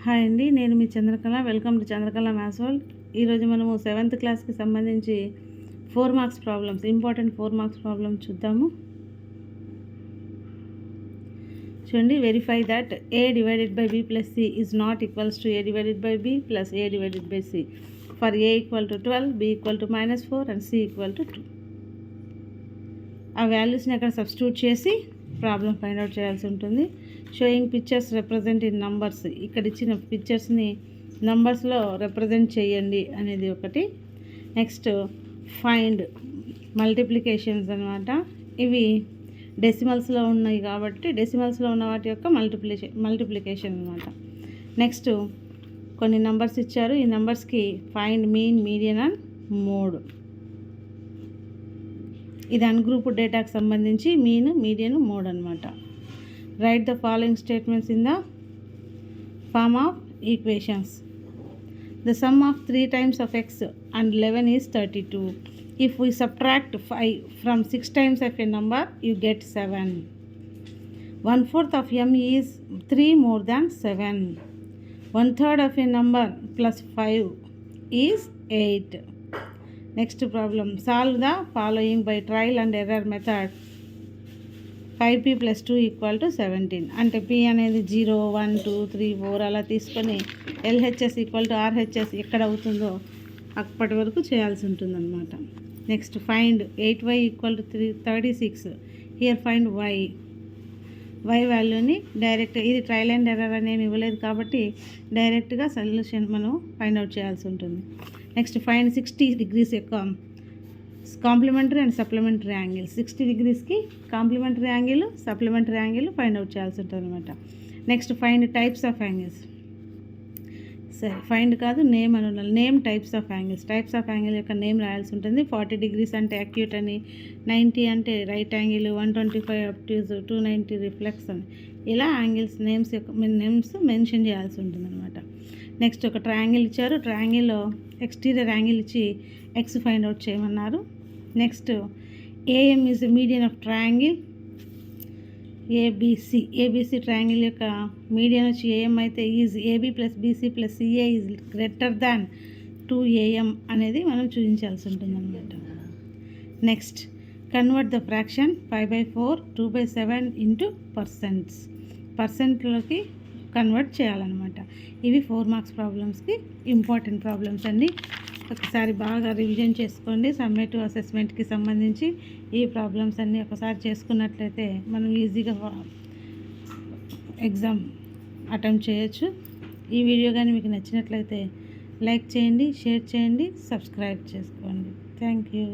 Hi అండి, నేను మీ Chandrakala. Welcome to Chandrakala maths world. ఈరోజు మనము 7th క్లాస్కి సంబంధించి 4 marks problems, important 4 marks problems చూద్దాము. చూడండి, verify that a divided by b plus c is not equals to a divided by b plus a divided by c for a equal to 12, b equal to -4 and c equal to 2. ఆ వాల్యూస్ని అక్కడ substitute చేసి problem find out చేయాల్సి ఉంటుంది. Showing pictures represent in numbers, ఇక్కడ ఇచ్చిన పిక్చర్స్ని నంబర్స్లో represent చేయండి అనేది ఒకటి. నెక్స్ట్ ఫైండ్ మల్టిప్లికేషన్స్ అనమాట. ఇవి డెసిమల్స్లో ఉన్నాయి కాబట్టి డెసిమల్స్లో ఉన్న వాటి యొక్క మల్టిప్లికేషన్ అనమాట. నెక్స్ట్ కొన్ని నంబర్స్ ఇచ్చారు, ఈ నంబర్స్కి find mean, median and mode. ఇది అన్గ్రూప్డ్ డేటాకు సంబంధించి మీన్, మీడియన్, మోడ్ అనమాట. Write the following statements in the form of equations. The sum of 3 times of x and 11 is 32. If we subtract 5 from 6 times of a number, you get 7. 1/4 of m is 3 more than 7. 1/3 of a number plus 5 is 8. Next problem, solve the following by trial and error method. 5p plus 2 equal to 17. అంటే p అనేది 0, 1, 2, 3, 4 అలా తీసుకొని LHS equal to RHS ఎక్కడ అవుతుందో అప్పటి వరకు చేయాల్సి ఉంటుంది అనమాట. Next find 8y equal to 36. Here find y వాల్యూని డైరెక్ట్, ఇది ట్రయల్ అండ్ ఎర్రర్ అనేమి ఇవ్వలేదు కాబట్టి డైరెక్ట్గా సొల్యూషన్ మనం ఫైండ్ అవుట్ చేయాల్సి ఉంటుంది. నెక్స్ట్ ఫైండ్ 60 degrees యొక్క కాంప్లిమెంటరీ అండ్ సప్లిమెంటరీ యాంగిల్. 60 degreesకి complementary angle, supplementary angle find out చేయాల్సి ఉంటుంది అనమాట. Next find types of angles. సరే, ఫైండ్ కాదు, నేమ్ అని ఉండాలి. Name types of angles. Types of angle యొక్క నేమ్ రాయాల్సి ఉంటుంది. 40 degrees అంటే అక్యూట్ అని, 90 అంటే రైట్ యాంగిల్, 125 అబ్ట్యూజ్, 290 రిఫ్లెక్స్ అని, ఇలా యాంగిల్స్ నేమ్స్ మెన్షన్ చేయాల్సి ఉంటుంది అనమాట. నెక్స్ట్ ఒక ట్రయాంగిల్ ఇచ్చారు, ట్రయాంగిల్లో ఎక్స్టీరియర్ యాంగిల్ ఇచ్చి ఎక్స్ ఫైండ్ అవుట్ చేయమన్నారు. Next AM is the median of triangle ABC triangle యొక్క మీడియన్ వచ్చి ఏఎం అయితే is AB plus BC plus CA is greater than 2am అనేది మనం చూపించాల్సి ఉంటుంది అనమాట. Next convert the fraction 5/4 2/7 into పర్సెంట్లోకి కన్వర్ట్ చేయాలన్నమాట. ఇవి 4 మార్క్స్ ప్రాబ్లమ్స్కి ఇంపార్టెంట్ ప్రాబ్లమ్స్ అండి. ఒకసారి బాగా రివిజన్ చేసుకోండి. సమ్మేటివ్ అసెస్మెంట్కి సంబంధించి ఈ ప్రాబ్లమ్స్ అన్నీ ఒకసారి చేసుకున్నట్లయితే మనం ఈజీగా ఎగ్జామ్ అటెంప్ట్ చేయొచ్చు. ఈ వీడియో కానీ మీకు నచ్చినట్లయితే లైక్ చేయండి, షేర్ చేయండి, సబ్స్క్రైబ్ చేసుకోండి. Thank you.